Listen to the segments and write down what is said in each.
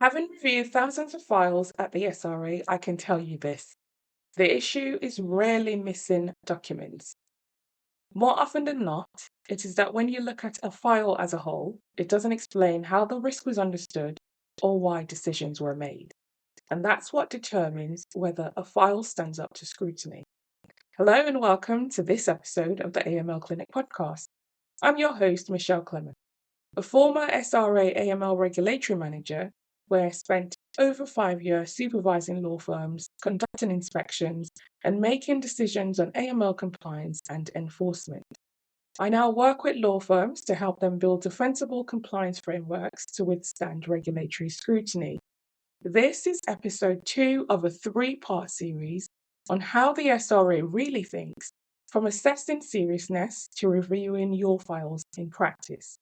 Having reviewed thousands of files at the SRA, I can tell you this. The issue is rarely missing documents. More often than not, it is that when you look at a file as a whole, it doesn't explain how the risk was understood or why decisions were made. And that's what determines whether a file stands up to scrutiny. Hello and welcome to this episode of the AML Clinic podcast. I'm your host, Michelle Clement, a former SRA AML regulatory manager where I spent over 5 years supervising law firms, conducting inspections, and making decisions on AML compliance and enforcement. I now work with law firms to help them build defensible compliance frameworks to withstand regulatory scrutiny. This is episode 2 of a 3-part series on how the SRA really thinks, from assessing seriousness to reviewing your files in practice.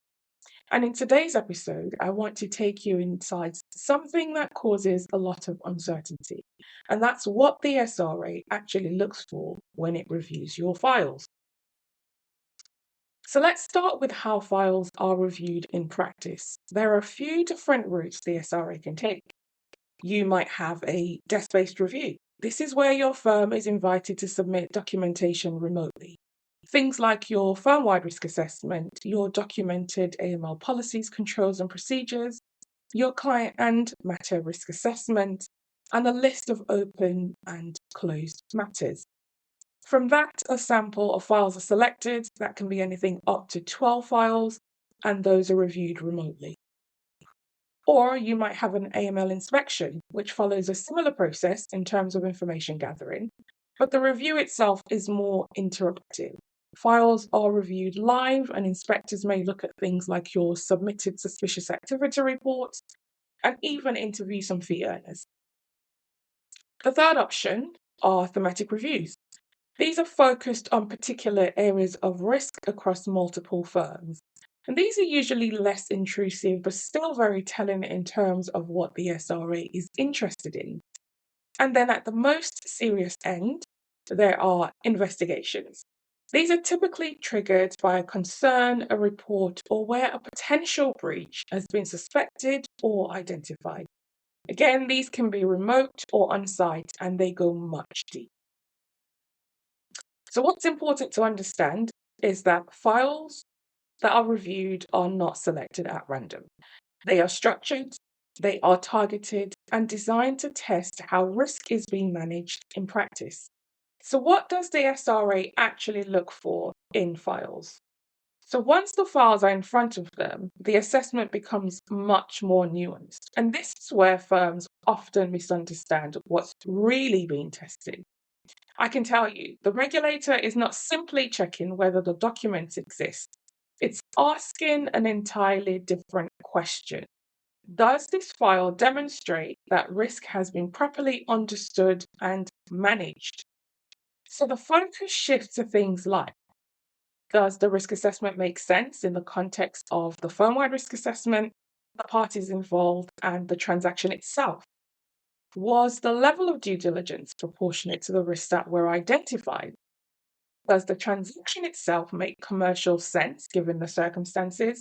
And in today's episode, I want to take you inside something that causes a lot of uncertainty, and that's what the SRA actually looks for when it reviews your files. So let's start with how files are reviewed in practice. There are a few different routes the SRA can take. You might have a desk-based review. This is where your firm is invited to submit documentation remotely. Things like your firm-wide risk assessment, your documented AML policies, controls and procedures, your client and matter risk assessment, and a list of open and closed matters. From that, a sample of files are selected. That can be anything up to 12 files, and those are reviewed remotely. Or you might have an AML inspection, which follows a similar process in terms of information gathering, but the review itself is more interactive. Files are reviewed live, and inspectors may look at things like your submitted suspicious activity reports and even interview some fee earners. The third option are thematic reviews. These are focused on particular areas of risk across multiple firms. And these are usually less intrusive, but still very telling in terms of what the SRA is interested in. And then at the most serious end, there are investigations. These are typically triggered by a concern, a report, or where a potential breach has been suspected or identified. Again, these can be remote or on-site, and they go much deeper. So what's important to understand is that files that are reviewed are not selected at random. They are structured, they are targeted, and designed to test how risk is being managed in practice. So what does the SRA actually look for in files? So once the files are in front of them, the assessment becomes much more nuanced. And this is where firms often misunderstand what's really being tested. I can tell you, the regulator is not simply checking whether the documents exist. It's asking an entirely different question. Does this file demonstrate that risk has been properly understood and managed? So the focus shifts to things like, does the risk assessment make sense in the context of the firm-wide risk assessment, the parties involved, and the transaction itself? Was the level of due diligence proportionate to the risks that were identified? Does the transaction itself make commercial sense given the circumstances?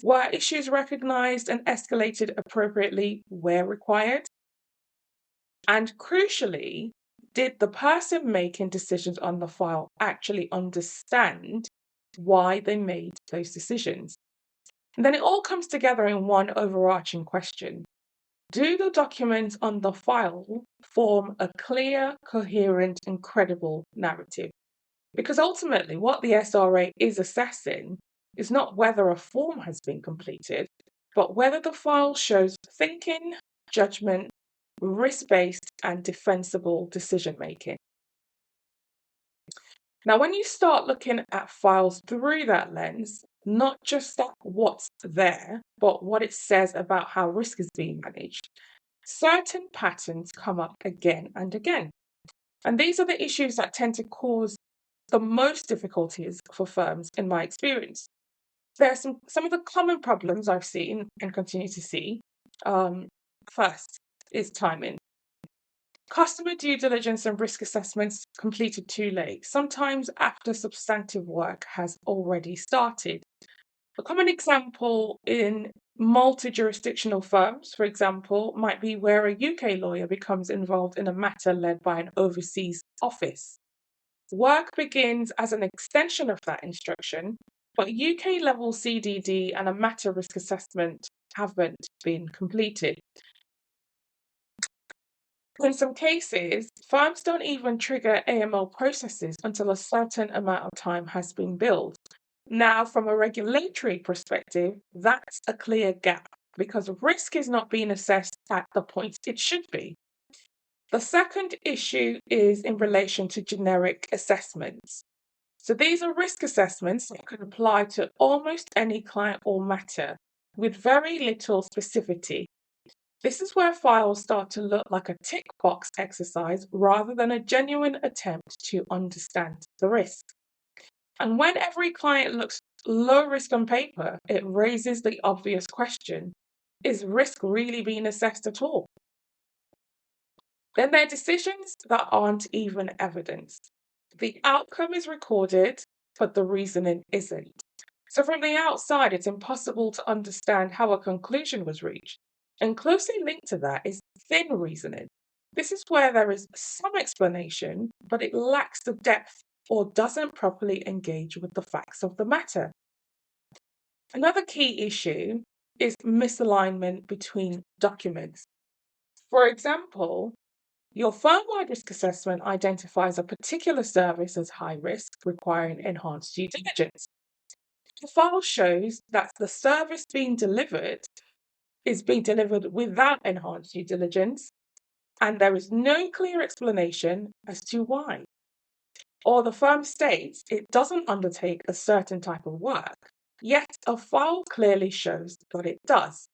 Were issues recognized and escalated appropriately where required? And crucially, did the person making decisions on the file actually understand why they made those decisions? And then it all comes together in one overarching question. Do the documents on the file form a clear, coherent, and credible narrative? Because ultimately, what the SRA is assessing is not whether a form has been completed, but whether the file shows thinking, judgment, risk-based, and defensible decision-making. Now, when you start looking at files through that lens, not just what's there, but what it says about how risk is being managed, certain patterns come up again and again. And these are the issues that tend to cause the most difficulties for firms in my experience. There are some of the common problems I've seen and continue to see. First is timing. Customer due diligence and risk assessments completed too late, sometimes after substantive work has already started. A common example in Multi-jurisdictional firms, for example, might be where a UK lawyer becomes involved in a matter led by an overseas office. Work begins as an extension of that instruction, but UK level CDD and a matter risk assessment haven't been completed. In some cases, firms don't even trigger AML processes until a certain amount of time has been billed. Now, from a regulatory perspective, that's a clear gap because risk is not being assessed at the point it should be. The second issue is in relation to generic assessments. So these are risk assessments that can apply to almost any client or matter with very little specificity. This is where files start to look like a tick box exercise rather than a genuine attempt to understand the risk. And when every client looks low risk on paper, it raises the obvious question: is risk really being assessed at all? Then there are decisions that aren't even evidenced. The outcome is recorded, but the reasoning isn't. So from the outside, it's impossible to understand how a conclusion was reached. And closely linked to that is thin reasoning. This is where there is some explanation, but it lacks the depth or doesn't properly engage with the facts of the matter. Another key issue is misalignment between documents. For example, your firm-wide risk assessment identifies a particular service as high risk, requiring enhanced due diligence. The file shows that the service being delivered is being delivered without enhanced due diligence, and there is no clear explanation as to why. Or the firm states it doesn't undertake a certain type of work, yet a file clearly shows that it does.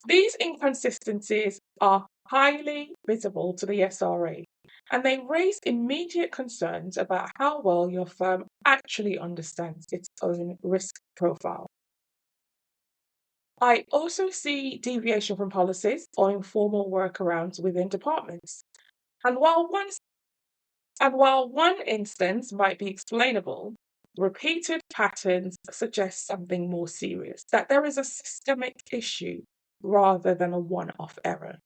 These inconsistencies are highly visible to the SRA, and they raise immediate concerns about how well your firm actually understands its own risk profile. I also see deviation from policies or informal workarounds within departments. And while one instance might be explainable, repeated patterns suggest something more serious, that there is a systemic issue rather than a one-off error.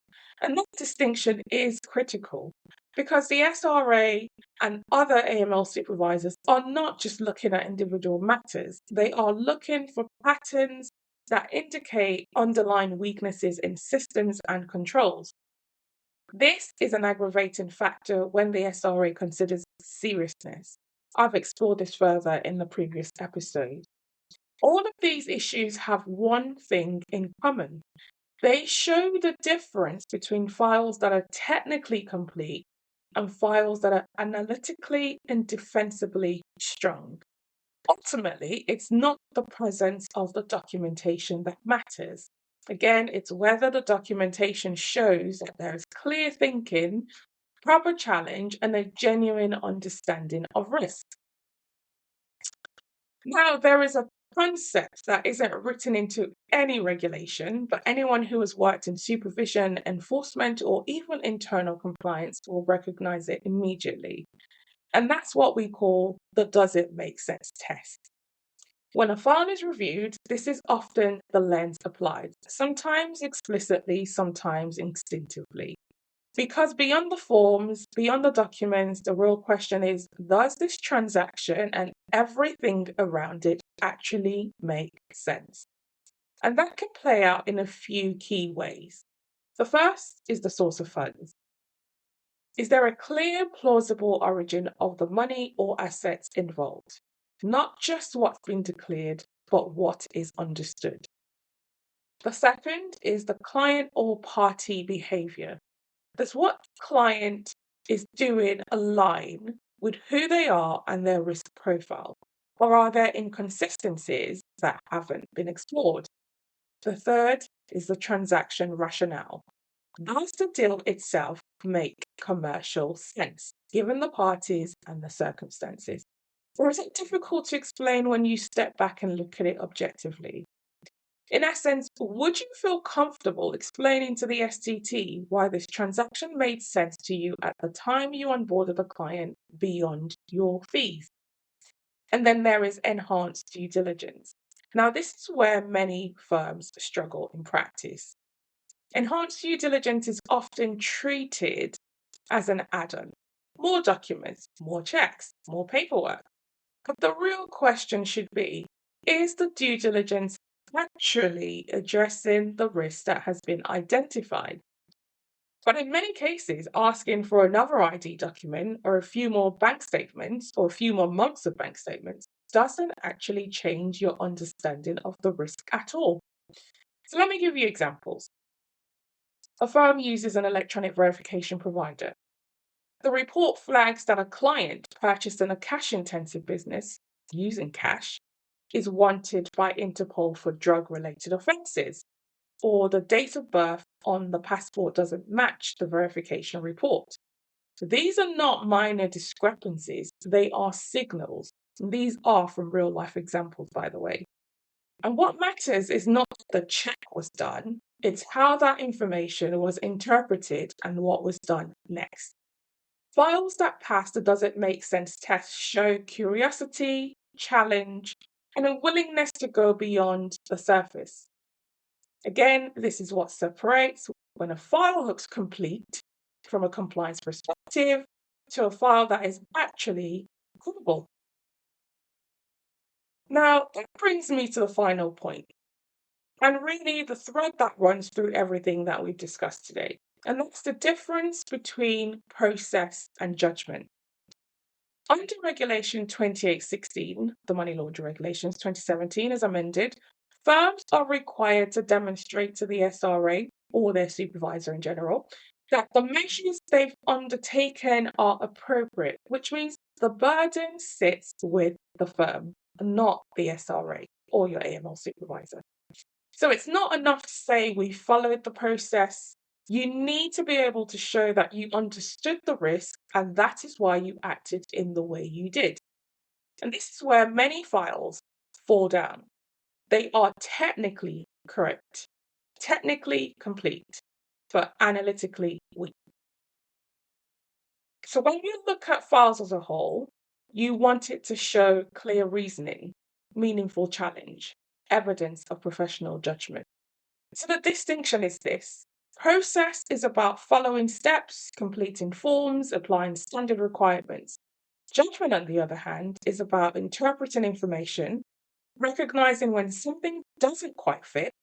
And that distinction is critical because the SRA and other AML supervisors are not just looking at individual matters, they are looking for patterns that indicate underlying weaknesses in systems and controls. This is an aggravating factor when the SRA considers seriousness. I've explored this further in the previous episode. All of these issues have one thing in common. They show the difference between files that are technically complete and files that are analytically and defensively strong. Ultimately, it's not the presence of the documentation that matters. Again, it's whether the documentation shows that there is clear thinking, proper challenge, and a genuine understanding of risk. Now, there is a concept that isn't written into any regulation, but anyone who has worked in supervision, enforcement, or even internal compliance will recognize it immediately. And that's what we call the does it make sense test. When a file is reviewed, this is often the lens applied, sometimes explicitly, sometimes instinctively. Because beyond the forms, beyond the documents, the real question is, does this transaction and everything around it actually make sense? And that can play out in a few key ways. The first is the source of funds. Is there a clear, plausible origin of the money or assets involved? Not just what's been declared, but what is understood. The second is the client or party behavior. Does what client is doing align with who they are and their risk profile? Or are there inconsistencies that haven't been explored? The third is the transaction rationale. Does the deal itself make commercial sense, given the parties and the circumstances? Or is it difficult to explain when you step back and look at it objectively? In essence, would you feel comfortable explaining to the STT why this transaction made sense to you at the time you onboarded the client beyond your fees? And then there is enhanced due diligence. Now, this is where many firms struggle in practice. Enhanced due diligence is often treated as an add-on. More documents, more checks, more paperwork. But the real question should be, is the due diligence actually addressing the risk that has been identified? But in many cases, asking for another ID document or a few more bank statements or a few more months of bank statements doesn't actually change your understanding of the risk at all. So let me give you examples. A firm uses an electronic verification provider. The report flags that a client purchased in a cash-intensive business using cash is wanted by Interpol for drug-related offences, or the date of birth on the passport doesn't match the verification report. So these are not minor discrepancies, they are signals. These are from real life examples, by the way. And what matters is not the check was done, it's how that information was interpreted and what was done next. Files that pass the does it make sense test show curiosity, challenge, and a willingness to go beyond the surface. Again, this is what separates when a file looks complete from a compliance perspective to a file that is actually credible. Now, that brings me to the final point, and really the thread that runs through everything that we've discussed today. And that's the difference between process and judgment. Under Regulation 2816, the Money Laundering Regulations 2017 as amended, firms are required to demonstrate to the SRA or their supervisor in general that the measures they've undertaken are appropriate, which means the burden sits with the firm, not the SRA or your AML supervisor. So it's not enough to say we followed the process. You need to be able to show that you understood the risk and that is why you acted in the way you did. And this is where many files fall down. They are technically correct, technically complete, but analytically weak. So when you look at files as a whole, you want it to show clear reasoning, meaningful challenge, evidence of professional judgment. So the distinction is this. Process is about following steps, completing forms, applying standard requirements. Judgment, on the other hand, is about interpreting information, recognizing when something doesn't quite fit,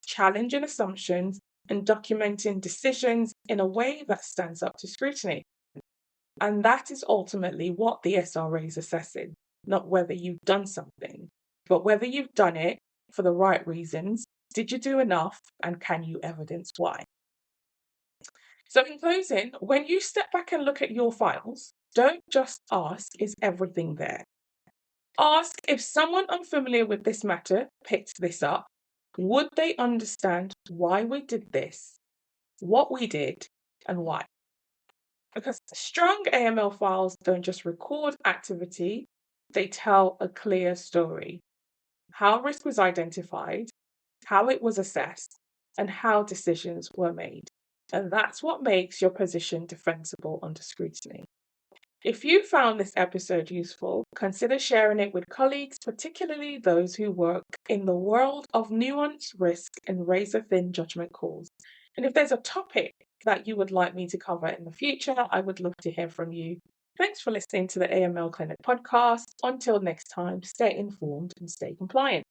challenging assumptions, and documenting decisions in a way that stands up to scrutiny. And that is ultimately what the SRA is assessing, not whether you've done something, but whether you've done it for the right reasons. Did you do enough, and can you evidence why? So in closing, when you step back and look at your files, don't just ask, is everything there? Ask, if someone unfamiliar with this matter picked this up, would they understand why we did this, what we did, and why? Because strong AML files don't just record activity, they tell a clear story. How risk was identified, how it was assessed, and how decisions were made. And that's what makes your position defensible under scrutiny. If you found this episode useful, consider sharing it with colleagues, particularly those who work in the world of nuanced risk and razor-thin judgment calls. And if there's a topic that you would like me to cover in the future, I would love to hear from you. Thanks for listening to the AML Clinic podcast. Until next time, stay informed and stay compliant.